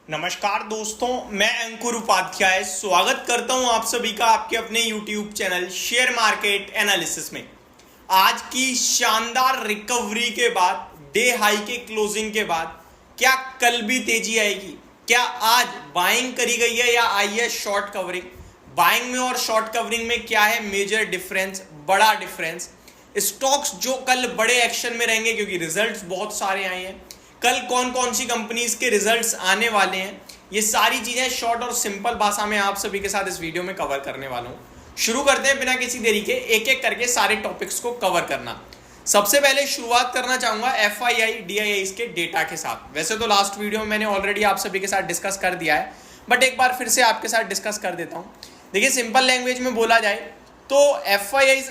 नमस्कार दोस्तों, मैं अंकुर उपाध्याय स्वागत करता हूं आप सभी का आपके अपने YouTube channel share market analysis में। आज की शानदार रिकवरी के बाद, डे हाई के क्लोजिंग के बाद, क्या कल भी तेजी आएगी? क्या आज बाइंग करी गई है या आई है शॉर्ट कवरिंग? बाइंग में और शॉर्ट कवरिंग में क्या है मेजर डिफरेंस, बड़ा डिफरेंस? स्टॉक्स जो कल बड़े एक्शन में रहेंगे क्योंकि रिजल्ट्स बहुत सारे आए हैं, कल कौन कौन सी कंपनीज के रिजल्ट्स आने वाले हैं, ये सारी चीजें शॉर्ट और सिंपल भाषा में आप सभी के साथ इस वीडियो में कवर करने वाला हूं। शुरू करते हैं बिना किसी देरी के, एक एक करके सारे टॉपिक्स को कवर करना। सबसे पहले शुरुआत करना चाहूंगा एफआईआई डीआईआई के डेटा के साथ। वैसे तो लास्ट वीडियो में मैंने ऑलरेडी आप सभी के साथ डिस्कस कर दिया है, बट एक बार फिर से आपके साथ डिस्कस कर देता हूं। देखिए, सिंपल लैंग्वेज में बोला जाए तो एफआईआई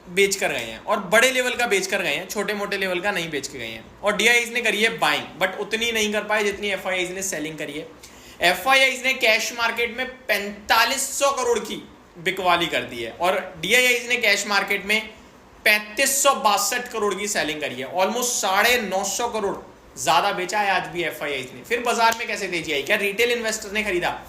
बेच कर गए हैं और बड़े लेवल का बेच कर गए हैं, छोटे मोटे लेवल का नहीं बेच के गए हैं। और डीआईआईज ने करी है बाइंग, बट उतनी नहीं कर पाए जितनी एफआईआईज ने सेलिंग करी है। एफआईआईज ने कैश मार्केट में 4500 करोड़ की बिकवाली कर दी है और डीआईआईज ने कैश मार्केट में 3562 करोड़ की सेलिंग करी है। ऑलमोस्ट 950 करोड़ ज्यादा बेचा है आज भी एफआईआईज ने। फिर बाजार में कैसे तेजी आई? क्या रिटेल इन्वेस्टर ने खरीदा?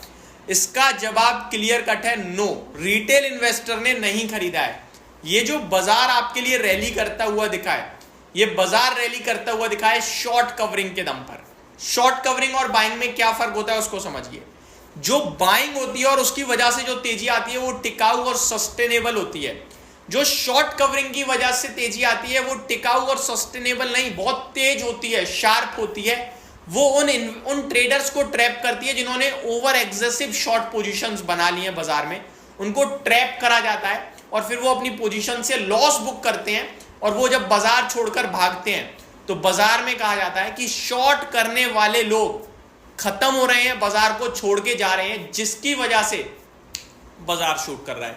इसका जवाब क्लियर कट है, नो, रिटेल इन्वेस्टर ने नहीं खरीदा है। ये जो बाजार आपके लिए रैली करता हुआ दिखा है, ये बाजार रैली करता हुआ दिखा है शॉर्ट कवरिंग के दम पर। शॉर्ट कवरिंग और बाइंग में क्या फर्क होता है उसको समझिए। जो बाइंग होती है और उसकी वजह से जो तेजी आती है वो टिकाऊ और सस्टेनेबल होती है। जो शॉर्ट कवरिंग की वजह से तेजी आती है वो टिकाऊ और सस्टेनेबल नहीं, बहुत तेज होती है, शार्प होती है। वो उन ट्रेडर्स को ट्रैप करती है जिन्होंने ओवर एग्रेसिव शॉर्ट पोजीशंस बना ली हैं बाजार में। उनको ट्रैप करा जाता है और फिर वो अपनी पोजीशन से लॉस बुक करते हैं और वो जब बाजार छोड़कर भागते हैं तो बाजार में कहा जाता है कि शॉर्ट करने वाले लोग खत्म हो रहे हैं, बाजार को छोड़ के जा रहे हैं, जिसकी वजह से बाजार शूट कर रहा है।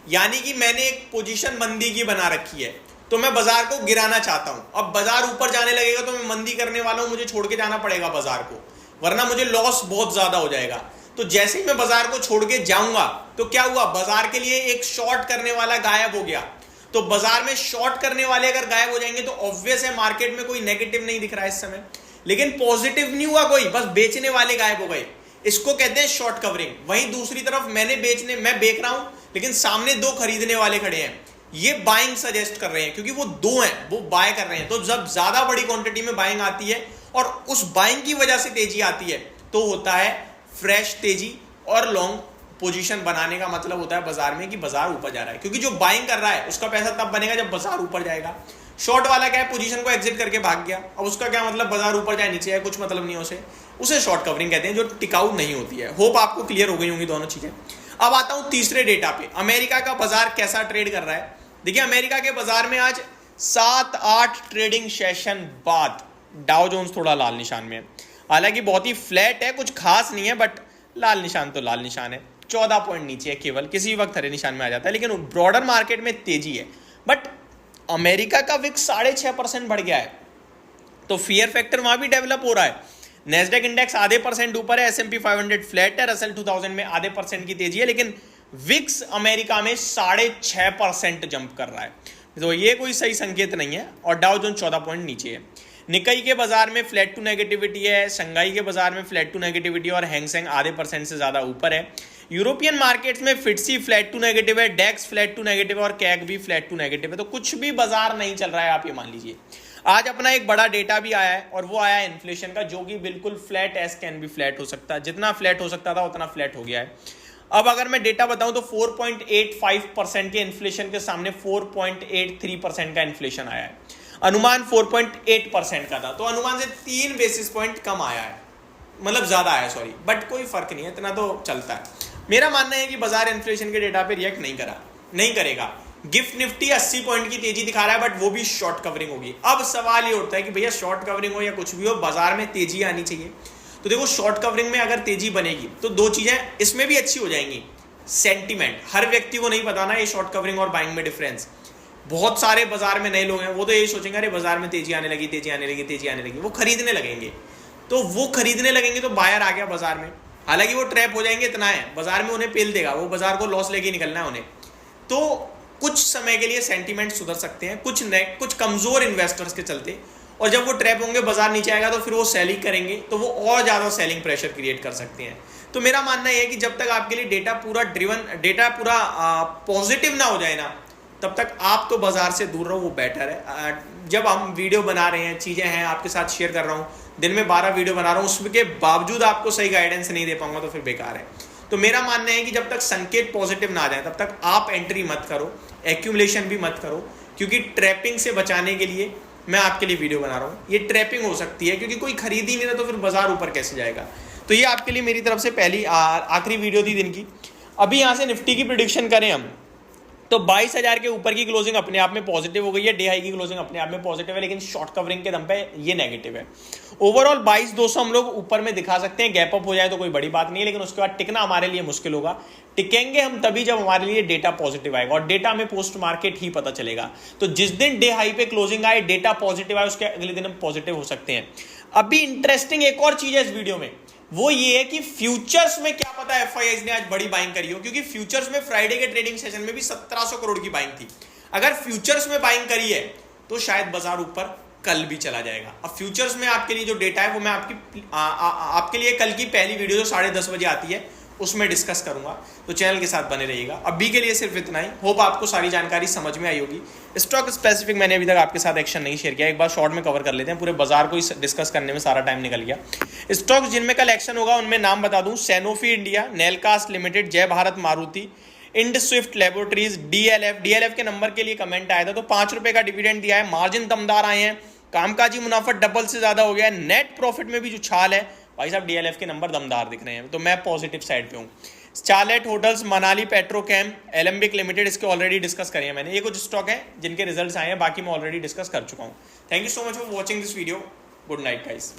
यानी कि मैंने एक पोजीशन मंदी की बना रखी है तो मैं बाजार को गिराना चाहता हूं। अब बाजार ऊपर जाने लगेगा तो मैं मंदी करने वाला हूं, मुझे छोड़ के जाना पड़ेगा बाजार को, वरना मुझे लॉस बहुत ज्यादा हो जाएगा। तो जैसे ही मैं बाजार को छोड़ के जाऊंगा तो क्या हुआ, बाजार के लिए एक शॉर्ट करने वाला गायब हो गया। तो बाजार में शॉर्ट करने वाले अगर गायब हो जाएंगे तो ऑब्वियस है मार्केट में कोई नेगेटिव नहीं दिख रहा है इस समय, लेकिन पॉजिटिव नहीं हुआ कोई, बस बेचने वाले गायब हो गए। इसको कहते हैं शॉर्ट कवरिंग। वहीं दूसरी तरफ मैं बेच रहा हूं लेकिन सामने दो खरीदने वाले खड़े हैं, ये बाइंग सजेस्ट कर रहे हैं क्योंकि वो दो हैं, वो बाय कर रहे हैं। तो जब ज्यादा बड़ी क्वांटिटी में बाइंग आती है और उस बाइंग की वजह से तेजी आती है तो होता है फ्रेश तेजी। और लॉन्ग पोजीशन बनाने का मतलब होता है बाजार में कि बाजार ऊपर जा रहा है, क्योंकि जो बाइंग कर रहा है उसका पैसा तब बनेगा जब बाजार ऊपर जाएगा। शॉर्ट वाला क्या है, पोजीशन को एग्जिट करके भाग गया, अब उसका क्या मतलब, बाजार ऊपर जाए नीचे है, कुछ मतलब नहीं है उसे शॉर्ट कवरिंग कहते हैं, जो टिकाऊ नहीं होती है। होप आपको क्लियर हो गई होंगी दोनों चीजें। अब आता हूं तीसरे डेटा पे, अमेरिका का बाजार कैसा ट्रेड कर रहा है। देखिए, अमेरिका के बाजार में आज 7-8 ट्रेडिंग सेशन बाद डाउ जोन्स थोड़ा लाल निशान में है। हालांकि बहुत ही फ्लैट है, कुछ खास नहीं है, बट लाल निशान तो लाल निशान है। 14 पॉइंट नीचे है, केवल किसी वक्त हरे निशान में आ जाता है, लेकिन ब्रॉडर मार्केट में तेजी है। बट अमेरिका का विक्स 6.5% बढ़ गया है, तो फियर फैक्टर वहां भी डेवलप हो रहा है। नेस्डेक इंडेक्स आधे % ऊपर है, S&P 500 फ्लैट है, रसेल 2000 में आधे % की तेजी है, लेकिन विक्स अमेरिका में 6.5% जंप कर रहा है, तो ये कोई सही संकेत नहीं है। और डाउ जोन्स 14 पॉइंट नीचे है। निकाई के बाजार में फ्लैट टू नेगेटिविटी है, शंघाई के बाजार में फ्लैट टू नेगेटिविटी और हैंगसेंग आधे % से ज्यादा ऊपर है। यूरोपियन मार्केट्स में फिटसी फ्लैट टू नेगेटिव है, डेक्स फ्लैट टू नेगेटिव है और कैग भी फ्लैट टू नेगेटिव है। तो कुछ भी बाजार नहीं चल रहा है, आप ये मान लीजिए। आज अपना एक बड़ा डेटा भी आया है और वो आया है इन्फ्लेशन का, जो कि बिल्कुल flat as can be flat हो सकता है। जितना फ्लैट हो सकता था उतना फ्लैट हो गया है। अब अगर मैं डेटा बताऊं तो 4.85% के इन्फ्लेशन के सामने 4.83% का इन्फ्लेशन आया है। अनुमान 4.8% का था, तो अनुमान से 3 बेसिस पॉइंट कम आया है, मतलब ज्यादा आया, सॉरी, बट कोई फर्क नहीं है, इतना तो चलता है। मेरा मानना है कि बाजार इन्फ्लेशन के डेटा पे रिएक्ट नहीं करेगा। गिफ्ट निफ्टी 80 पॉइंट की तेजी दिखा रहा है, बट वो भी शॉर्ट कवरिंग होगी। अब सवाल ये उठता है कि भैया शॉर्ट कवरिंग हो या कुछ भी हो, बाजार में तेजी आनी चाहिए। तो देखो, शॉर्ट कवरिंग में अगर तेजी बनेगी तो दो चीजें इसमें भी अच्छी हो जाएंगी। सेंटिमेंट, हर व्यक्ति को नहीं पता ना ये शॉर्ट कवरिंग और बाइंग में डिफरेंस। बहुत सारे बाजार में नए लोग हैं, वो तो यही सोचेंगे अरे बाजार में तेजी आने लगी, वो खरीदने लगेंगे। तो वो खरीदने लगेंगे तो बायर आ गया बाजार में। हालांकि वो ट्रैप हो जाएंगे, इतना है, बाजार में उन्हें पेल देगा, वो बाजार को लॉस लेके निकलना है उन्हें। तो कुछ समय के लिए सेंटीमेंट सुधर सकते हैं कुछ कमजोर इन्वेस्टर्स के चलते, और जब वो ट्रैप होंगे, बाजार नीचे आएगा तो फिर वो सेलिंग करेंगे, तो वो और ज़्यादा सेलिंग प्रेशर क्रिएट कर सकते हैं। तो मेरा मानना यह है कि जब तक आपके लिए डेटा पूरा पॉजिटिव ना हो जाए ना, तब तक आप तो बाजार से दूर रहो, वो बेटर है। जब हम वीडियो बना रहे हैं, चीज़ें हैं आपके साथ शेयर कर रहा हूँ, दिन में 12 वीडियो बना रहा हूँ, उसके बावजूद आपको सही गाइडेंस नहीं दे पाऊंगा तो फिर बेकार है। तो मेरा मानना है कि जब तक संकेत पॉजिटिव ना आ जाए तब तक आप एंट्री मत करो, एक्यूमुलेशन भी मत करो, क्योंकि ट्रैपिंग से बचाने के लिए मैं आपके लिए वीडियो बना रहा हूँ। ये ट्रैपिंग हो सकती है क्योंकि कोई खरीद ही नहीं रहा तो फिर बाजार ऊपर कैसे जाएगा। तो ये आपके लिए मेरी तरफ से पहली आखिरी वीडियो थी दिन की। अभी यहाँ से निफ्टी की प्रिडिक्शन करें हम तो 22,000 के ऊपर की क्लोजिंग अपने आप में पॉजिटिव हो गई है, डे हाई की क्लोजिंग अपने आप में पॉजिटिव है, लेकिन शॉर्ट कवरिंग के दम पे ये नेगेटिव है। ओवरऑल 22,200 हम लोग ऊपर में दिखा सकते हैं, गैप अप हो जाए तो कोई बड़ी बात नहीं है, लेकिन उसके बाद टिकना हमारे लिए मुश्किल होगा। टिकेंगे हम तभी जब हमारे लिए डेटा पॉजिटिव आएगा, और डेटा में पोस्ट मार्केट ही पता चलेगा। तो जिस दिन डे हाई पे क्लोजिंग आए, डेटा पॉजिटिव आए, उसके अगले दिन हम पॉजिटिव हो सकते हैं। अभी इंटरेस्टिंग एक और चीज है इस वीडियो में, वो ये है कि फ्यूचर्स में क्या पता एफआईआईज ने आज बड़ी बाइंग करी हो, क्योंकि फ्यूचर्स में फ्राइडे के ट्रेडिंग सेशन में भी 1700 करोड़ की बाइंग थी। अगर फ्यूचर्स में बाइंग करी है तो शायद बाजार ऊपर कल भी चला जाएगा। अब फ्यूचर्स में आपके लिए जो डेटा है वो मैं आपके लिए कल की पहली वीडियो जो 10:30 बजे आती है उसमें डिस्कस करूंगा, तो चैनल के साथ बने रहिएगा। अभी के लिए सिर्फ इतना ही। होप आपको सारी जानकारी समझ में आई होगी। स्टॉक स्पेसिफिक मैंने अभी तक आपके साथ एक्शन नहीं शेयर किया, एक बार शॉर्ट में कवर कर लेते हैं, पूरे बाजार को डिस्कस करने में सारा टाइम निकल गया। स्टॉक्स जिनमें कल एक्शन होगा उनमें नाम बता दूं, Sanofi India, Nelcast limited, Jay Bharat Maruti, Ind swift laboratories, DLF के नंबर के लिए कमेंट आया था तो 5 रुपए का डिविडेंड दिया है, मार्जिन दमदार आए हैं, कामकाजी मुनाफा डबल से ज्यादा हो गया है, नेट प्रॉफिट में भी जो छाल है भाई साहब, डीएलएफ के नंबर दमदार दिख रहे हैं, तो मैं पॉजिटिव साइड पे हूँ। Chalet hotels, Manali Petrochem, Alembic limited, इसके ऑलरेडी डिस्कस करिए मैंने। ये कुछ स्टॉक है जिनके रिजल्ट्स आए हैं, बाकी मैं ऑलरेडी डिस्कस कर चुका हूँ। Thank you so much for watching this video. Good night guys.